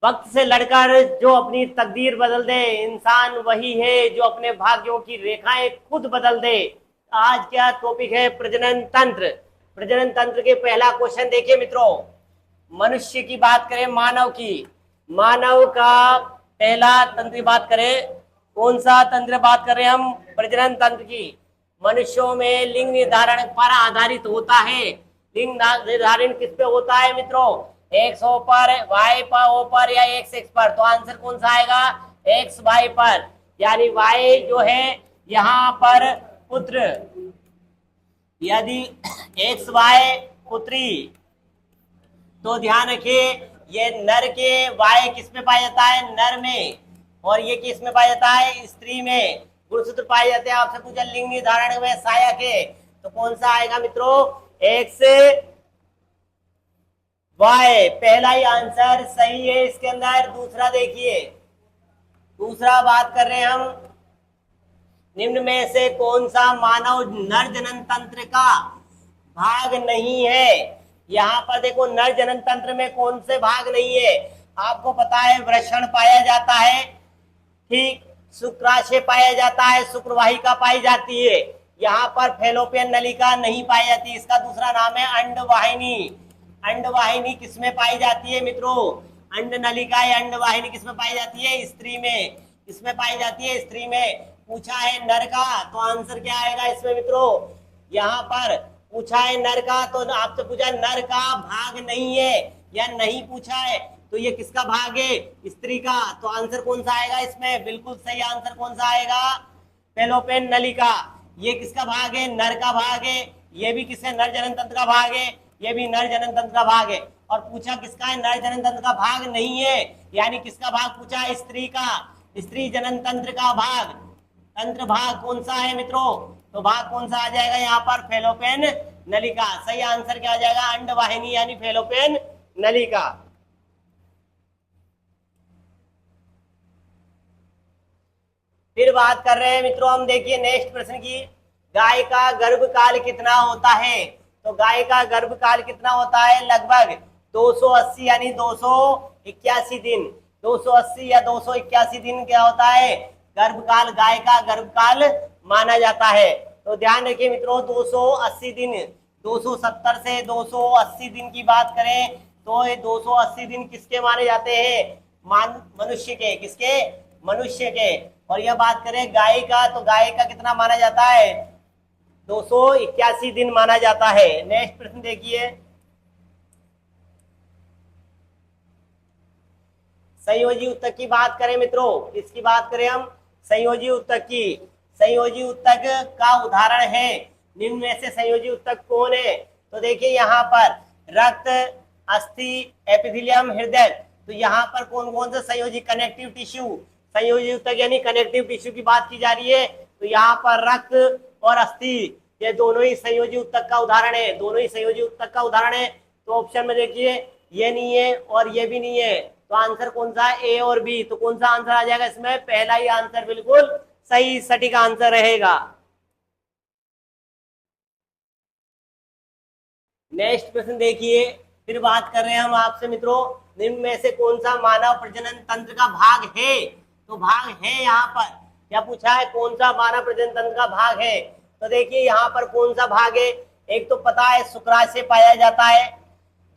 वक्त से लड़कर जो अपनी तकदीर बदल दे, इंसान वही है जो अपने भाग्यों की रेखाएं खुद बदल दे। आज क्या टॉपिक है? प्रजनन तंत्र। प्रजनन तंत्र के पहला क्वेश्चन देखिए मित्रों, मनुष्य की बात करें, मानव की, मानव का पहला तंत्र की बात करें, कौन सा तंत्र बात कर रहे हैं हम? प्रजनन तंत्र की। मनुष्यों में लिंग निर्धारण पर आधारित होता है। लिंग निर्धारण किस पे होता है मित्रों? एक्स ओ पर, वाई पर, ओ पर या एक्स एक्स पर। तो आंसर कौन सा आएगा? एक्स वाई पर, यानी वाई जो है यहाँ पर पुत्र, यदि एक्स वाई पुत्री, तो ध्यान रखिए ये नर के वाय किस में पाया जाता है? नर में। और ये किस में पाया जाता है? स्त्री में। गुणसूत्र पाए जाते हैं। आपसे पूछा लिंग निर्धारण में सहायक है, तो कौन सा आएगा मित्रों? एक्स वाय, पहला ही आंसर सही है इसके अंदर। दूसरा देखिए, दूसरा बात कर रहे हैं हम, निम्न में से कौन सा मानव नर जनन तंत्र का भाग नहीं है? यहाँ पर देखो नर जनन तंत्र में कौन से भाग नहीं है? आपको पता है वृषण पाया जाता है, ठीक, शुक्राशय पाया जाता है, शुक्रवाहिका पाई जाती है। यहाँ पर फेलोपियन नलिका नहीं पाई जाती, इसका दूसरा नाम है अंडवाहिनी। अंडवाहिनी किसमें पाई जाती है मित्रों? अंड नलिका या अंडवाहिनी किसमें पाई जाती है? स्त्री में। किसमें पाई जाती है? स्त्री में। पूछा है नर का, तो आंसर क्या आएगा इसमें मित्रों? यहाँ पर पूछा है नर का, तो आपसे पूछा नर का भाग नहीं है या नहीं पूछा है, तो ये किसका भाग है? स्त्री का। तो आंसर कौन सा आएगा इसमें? बिल्कुल सही आंसर कौन सा आएगा? फेलोपियन नलिका। ये किसका भाग है? नर का भाग है। ये भी किससे? नर जनन तंत्र का भाग है। ये भी नर जनन तंत्र का भाग है। और पूछा किसका है? नर जनन तंत्र का भाग नहीं है, यानी किसका भाग पूछा है? स्त्री का। स्त्री जनन तंत्र का भाग, तंत्र भाग कौन सा है मित्रों? तो भाग कौन सा आ जाएगा यहाँ पर? फेलोपियन नलिका। सही आंसर क्या आ जाएगा? अंडवाहिनी यानी फेलोपियन नलिका। फिर बात कर रहे हैं मित्रों हम, देखिए नेक्स्ट प्रश्न की, गाय का गर्भकाल कितना होता है? तो गाय का गर्भकाल कितना होता है? लगभग 280 यानी 281 दिन। 280 या 281 दिन क्या होता है? गर्भकाल, गाय का गर्भकाल माना जाता है। तो ध्यान रखिए मित्रों, 280 दिन, 270 से 280 दिन की बात करें तो ये 280 दिन किसके माने जाते हैं? मनुष्य के। किसके? मनुष्य के। और यह बात करें गाय का, तो गाय का कितना माना जाता है? 281 दिन माना जाता है। नेक्स्ट प्रश्न देखिए, संयोजी उत्तक की बात करें मित्रों, किसकी बात करें हम? संयोजी उत्तक की। संयोजी उत्तक का उदाहरण है, निम्न में से संयोजी उत्तक कौन है? तो देखिए यहाँ पर रक्त, अस्थि, एपिथेलियम, हृदय। तो यहाँ पर कौन कौन से संयोजी कनेक्टिव टिश्यू, संयोजी उत्तक यानी कनेक्टिव टिश्यू की बात की जा रही है। तो यहाँ पर रक्त और अस्थि, ये दोनों ही संयोजी उत्तक का उदाहरण है। दोनों ही संयोजी उत्तक का उदाहरण है। तो ऑप्शन में देखिए ये नहीं है और ये भी नहीं है, तो आंसर कौन सा है? ए और बी। तो कौन सा आंसर आ जाएगा इसमें? पहला ही आंसर बिल्कुल सही सटीक आंसर रहेगा। नेक्स्ट प्रश्न देखिए, फिर बात कर रहे हैं हम आपसे मित्रों, निम्न में से कौन सा मानव प्रजनन तंत्र का भाग है? तो भाग है यहाँ पर क्या पूछा है? कौन सा मानव प्रजनन तंत्र का भाग है? तो देखिए यहाँ पर कौन सा भाग है? एक तो पता है शुक्राशय पाया जाता है,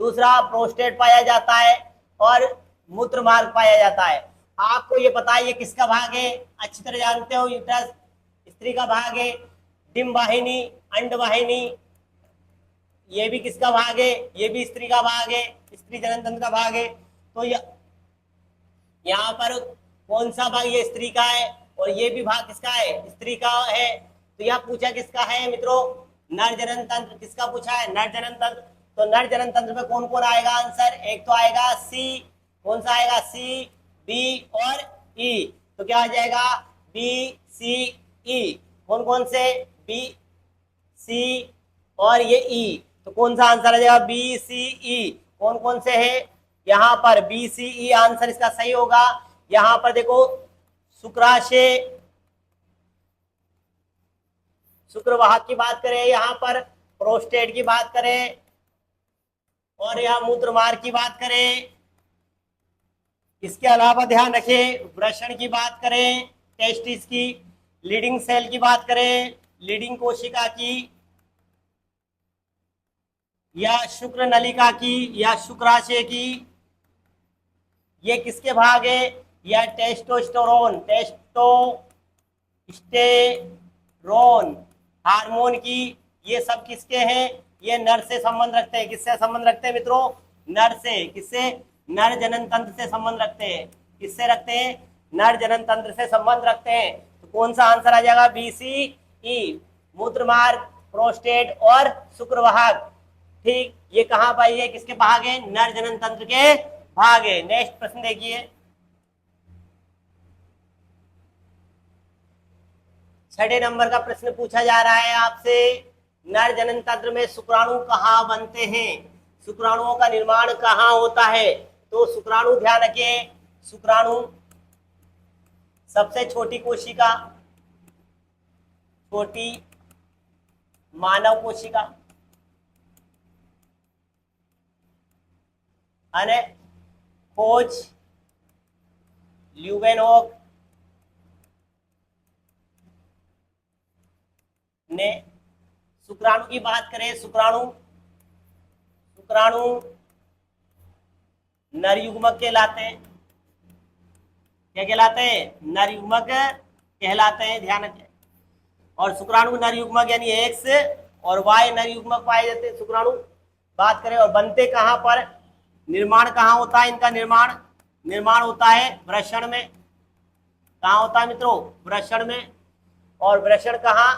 दूसरा प्रोस्टेट पाया जाता है, और मूत्र मार्ग पाया जाता है। आपको ये पता है ये किसका भाग है? अच्छी तरह जानते हो, यूट्रस स्त्री का भाग है। डिंब वाहिनी, अंडवाहिनी, ये भी किसका भाग है? ये भी स्त्री का भाग है, स्त्री जनन तंत्र का भाग है। तो यहाँ पर कौन सा भाग? ये स्त्री का है, और ये भी भाग किसका है? स्त्री का है। तो यह पूछा किसका है मित्रों? नर जनन तंत्र। किसका पूछा है? नर जनन तंत्र। तो नर जनन तंत्र में कौन कौन आएगा आंसर? एक तो आएगा सी, कौन सा आएगा? सी, बी और ई। तो क्या आ जाएगा? बी, सी, ई। कौन कौन से? बी, सी और ये ई। तो कौन सा आंसर आ जाएगा? बी, सी, ई। कौन कौन से है यहाँ पर? बी, सी, ई आंसर इसका सही होगा। यहाँ पर देखो शुक्राशय, शुक्रवाहक की बात करें, यहाँ पर प्रोस्टेट की बात करें, और यहाँ मूत्र मार्ग की बात करें, इसके अलावा ध्यान रखें, वृषण की बात करें, टेस्टिस की, लीडिंग सेल की बात करें, लीडिंग कोशिका की, या शुक्र नलिका की, या शुक्राशय की, ये किसके भाग है? या टेस्टोस्टेरोन, टेस्टोस्टेरोन हार्मोन की, ये सब किसके हैं? ये नर से संबंध रखते हैं। किससे संबंध रखते हैं मित्रों? नर से। किससे? नर जनन तंत्र से संबंध रखते हैं। किससे रखते हैं? नर जनन तंत्र से संबंध रखते हैं। तो कौन सा आंसर आ जाएगा? बी सी ई, मूत्रमार्ग, प्रोस्टेट और शुक्रवाहक। ठीक, ये कहां पाई है? किसके भाग है? नर जनन तंत्र के भाग है। नेक्स्ट प्रश्न देखिए, 6 नंबर का प्रश्न पूछा जा रहा है आपसे, नर जनन तंत्र में शुक्राणु कहाँ बनते हैं? शुक्राणुओं का निर्माण कहाँ होता है? तो शुक्राणु ध्यान रखिए, शुक्राणु सबसे छोटी कोशिका, छोटी मानव कोशिका, अने खोज ल्यूवेनहोक ने, शुक्राणु की बात करें, शुक्राणु नर युग्मक कहलाते हैं। क्या कहलाते हैं? नर युग्मक कहलाते हैं, ध्यान रखें। और शुक्राणु नर युग्मक यानी एक्स और वाई नर युग्मक पाए जाते हैं शुक्राणु। बात करें और बनते कहां पर, निर्माण कहां होता है इनका? निर्माण होता है वृषण में। कहां होता है मित्रों? वृषण में। और वृषण कहां?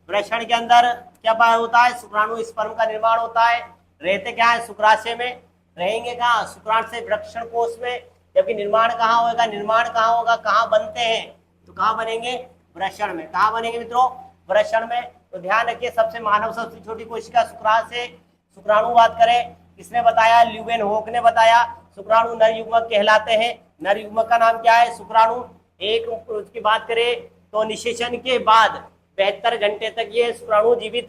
वृषण के अंदर क्या पाया होता है? शुक्राणु स्पर्म का निर्माण होता है। रहते क्या है? शुक्राशय में। रहेंगे कहाँ? शुक्राशय वृषण कोष में। जबकि निर्माण कहाँ होगा? निर्माण कहाँ होगा? कहाँ बनते हैं? तो कहाँ बनेंगे? वृषण में। कहाँ बनेंगे मित्रों? वृषण में। तो ध्यान रखिए, सबसे मानव सबसे छोटी कोशिका शुक्राशय। शुक्राणु बात करें, किसने बताया? ल्यूवेनहोक ने बताया। शुक्राणु नर युग्मक कहलाते हैं। नर युग्मक का नाम क्या है? शुक्राणु। एक उसकी बात करें तो निषेचन के बाद 72 घंटे तक ये शुक्राणु जीवित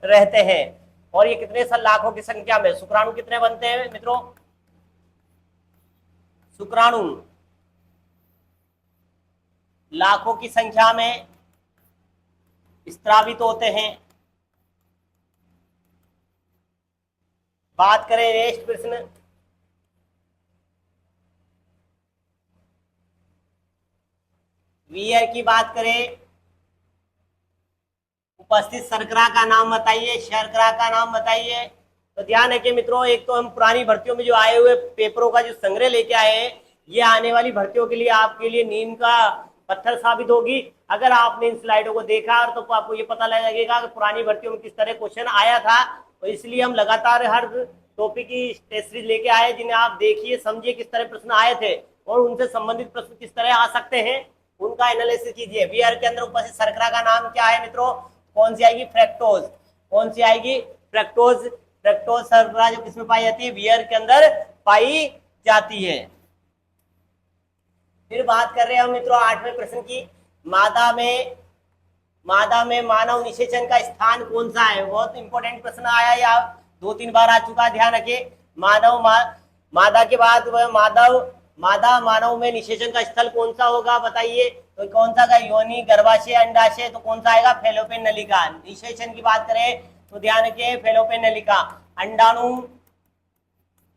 रहते हैं। और ये कितने लाखों की संख्या में शुक्राणु कितने बनते हैं मित्रों? शुक्राणु लाखों की संख्या में स्त्रावित होते हैं। बात करें नेक्स्ट प्रश्न, वियर की बात करें, उपस्थित शर्करा का नाम बताइए, शर्करा का नाम बताइए। तो ध्यान रखिए मित्रों, एक तो हम पुरानी भर्तियों में जो आए हुए पेपरों का जो संग्रह लेके आए हैं, ये आने वाली भर्तियों के लिए आपके लिए नींद का पत्थर साबित होगी। अगर आपने इन स्लाइडों को देखा तो आपको ये पता लगेगा कि पुरानी भर्तियों में किस तरह क्वेश्चन आया था। तो इसलिए हम लगातार हर टॉपिक की टेस्ट सीरीज लेके आए, जिन्हें आप देखिए, समझिए किस तरह प्रश्न आए थे और उनसे संबंधित प्रश्न किस तरह आ सकते हैं, उनका एनालिसिस कीजिए। वियर के अंदर उपस्थित शर्करा का नाम क्या है मित्रों? कौन सी आएगी? फ्रैक्टोज। कौन सी आएगी? फ्रैक्टोज। फ्रैक्टोज शर्करा जो किसमें पाई जाती है? वियर के अंदर पाई जाती है। फिर बात कर रहे हैं हम मित्रों 8वें प्रश्न की, मादा में मानव निषेचन का स्थान कौन सा है? बहुत इंपॉर्टेंट प्रश्न आया, या 2-3 बार आ चुका, ध्यान रखिए। मादा के बाद मादा मानव में निषेचन का स्थल कौन सा होगा बताइए? तो कौन सा का? योनि, गर्भाशय, अंडाशय। तो कौन सा आएगा? फैलोपियन नलिका। निषेचन की बात करें तो ध्यान रखिए, फैलोपियन नलिका। अंडाणु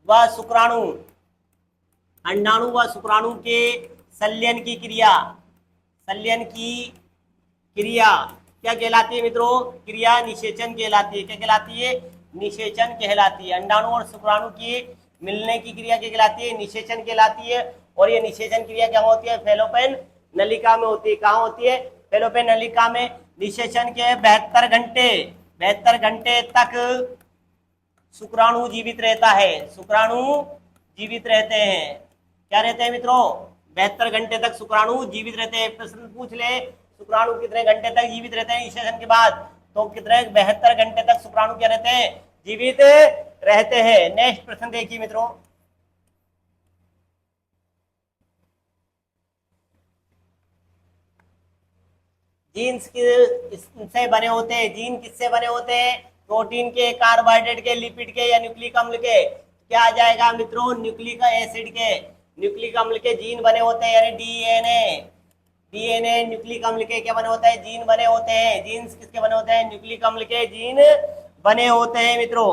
व शुक्राणु, अंडाणु व शुक्राणु के संलयन की क्रिया क्या कहलाती है मित्रों? क्रिया निषेचन कहलाती है। क्या कहलाती है? निषेचन कहलाती है। अंडाणु और शुक्राणु की मिलने की क्रिया क्या कहलाती है? निषेचन कहलाती है। और ये निषेचन क्रिया क्या होती है? फैलोपियन नलिका में होती है। कहाँ होती है? फैलोपियन नलिका में। निषेचन के 72 घंटे तक शुक्राणु जीवित रहता है। शुक्राणु जीवित रहते हैं। क्या रहते हैं मित्रों? 72 घंटे तक शुक्राणु जीवित रहते हैं। प्रश्न पूछ ले, शुक्राणु कितने घंटे तक जीवित रहते हैं निषेचन के बाद? तो कितने? 72 घंटे तक शुक्राणु क्या रहते हैं? जीवित रहते हैं। नेक्स्ट प्रश्न देखिए मित्रों, जीन्स किससे बने होते हैं? जीन किससे बने होते हैं? प्रोटीन के, कार्बोहाइड्रेट के, लिपिड के, या न्यूक्लिक अम्ल के? क्या आ जाएगा मित्रों? न्यूक्लिक एसिड के। न्यूक्लिक अम्ल के जीन बने होते हैं, यानी डीएनए। डीएनए न्यूक्लिक अम्ल के क्या बने होते हैं? जीन बने होते हैं। जीन्स किसके बने होते हैं? न्यूक्लिक अम्ल के जीन बने होते हैं मित्रों।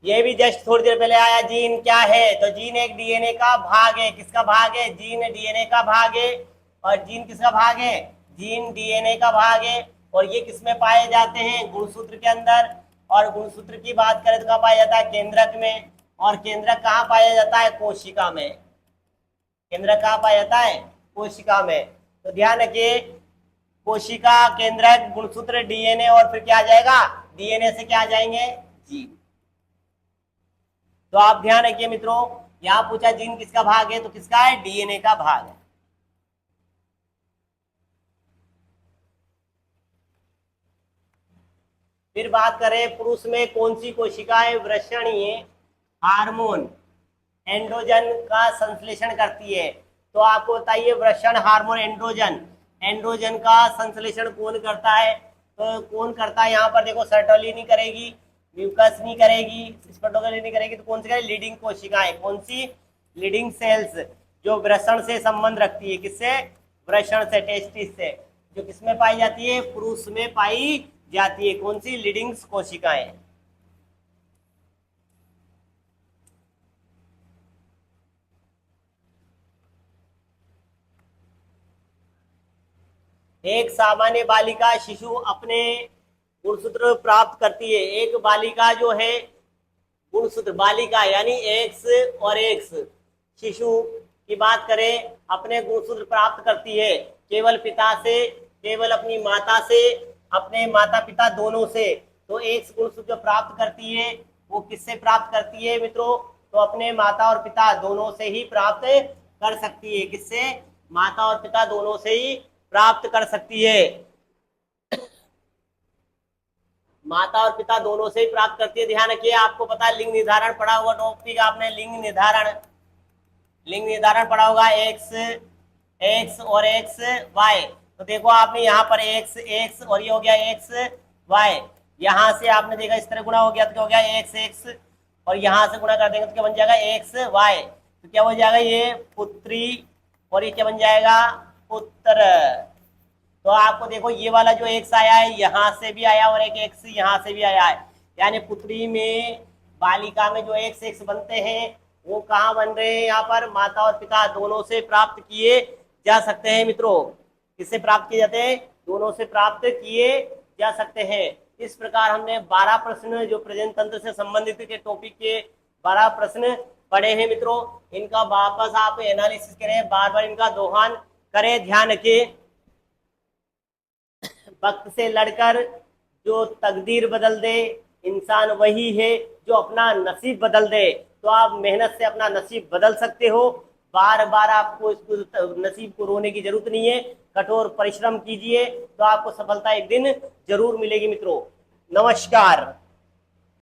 ये भी जस्ट थोड़ी देर पहले आया। जीन क्या है? तो जीन एक डीएनए का भाग है। किसका भाग है? जीन डीएनए का भाग है। और जीन किसका भाग है? जीन डीएनए का भाग है। और ये किसमें पाए जाते हैं? गुणसूत्र के अंदर। और गुणसूत्र की बात करें तो कहाँ पाया जाता है? केंद्रक में। और केंद्रक कहाँ पाया जाता है? कोशिका में। केंद्रक कहाँ पाया जाता है? कोशिका में। तो ध्यान रखिए, कोशिका, केंद्रक, गुणसूत्र, डीएनए, और फिर क्या आ जाएगा? डीएनए से क्या आ जाएंगे? जीन। तो आप ध्यान रखिए मित्रों, यहां पूछा जीन किसका भाग है, तो किसका है? डीएनए का भाग है। फिर बात करें पुरुष में कौन सी कोशिकाएं वृषणीय हार्मोन एंड्रोजन का संश्लेषण करती है? तो आपको बताइए, वृषण हार्मोन एंड्रोजन, एंड्रोजन का संश्लेषण कौन करता है? तो कौन करता है? यहाँ पर देखो, सर्टोली नहीं करेगी, म्यूकस नहीं करेगी, स्पर्टोगली नहीं करेगी, तो कौन सी करेगी? लीडिंग कोशिकाएं। कौन सी? लीडिंग सेल्स, जो वृषण से संबंध रखती है। किससे? वृषण से, टेस्टिस से। जो किसमें पाई जाती है? पुरुष में पाई जाती है। कौन सी? लीडिंग कोशिकाएं। एक सामान्य बालिका शिशु अपने गुणसूत्र प्राप्त करती है। एक बालिका जो है, गुणसूत्र बालिका यानी एक्स और एक्स, शिशु की बात करें, अपने गुणसूत्र प्राप्त करती है केवल पिता से, केवल अपनी माता से, अपने माता पिता दोनों से। तो एक्स गुणसूत्र जो प्राप्त करती है वो किससे प्राप्त करती है मित्रों? तो अपने माता और पिता दोनों से ही प्राप्त कर सकती है। किससे? माता और पिता दोनों से ही प्राप्त कर सकती है। माता और पिता दोनों से ही प्राप्त करती है। ध्यान रखिए, आपको पता है लिंग निर्धारण पढ़ा हुआ टॉपिक आपने, लिंग निर्धारण, लिंग निर्धारण पढ़ा होगा। एक्स एक्स और एक्स वाई। तो देखो आपने यहाँ पर एक्स एक्स और ये हो गया एक्स वाई। यहाँ से आपने देखा इस तरह गुणा हो गया तो क्या हो गया? एक्स एक्स, और यहाँ से गुणा कर देंगे तो क्या बन जाएगा? X y. तो क्या हो जाएगा? ये पुत्री, और ये क्या बन जाएगा? पुत्र। तो आपको देखो, ये वाला जो एक्स आया है यहाँ से भी आया, और एक एक्स यहाँ से भी आया है। यानी पुत्री में, बालिका में जो एक्स एक्स बनते हैं वो कहाँ बन रहे हैं? यहाँ पर माता और पिता दोनों से प्राप्त किए जा सकते हैं मित्रों। किससे प्राप्त किए जाते हैं? दोनों से प्राप्त किए जा सकते हैं। इस प्रकार हमने 12 प्रश्न जो प्रजनन तंत्र से संबंधित के टॉपिक के 12 प्रश्न पढ़े हैं मित्रों। इनका वापस आप एनालिसिस करें, बार बार इनका दोहन करें। ध्यान रखिए, वक्त से लड़कर जो तकदीर बदल दे इंसान वही है जो अपना नसीब बदल दे। तो आप मेहनत से अपना नसीब बदल सकते हो। बार बार आपको इसको नसीब को रोने की जरूरत नहीं है। कठोर परिश्रम कीजिए तो आपको सफलता एक दिन जरूर मिलेगी मित्रों। नमस्कार।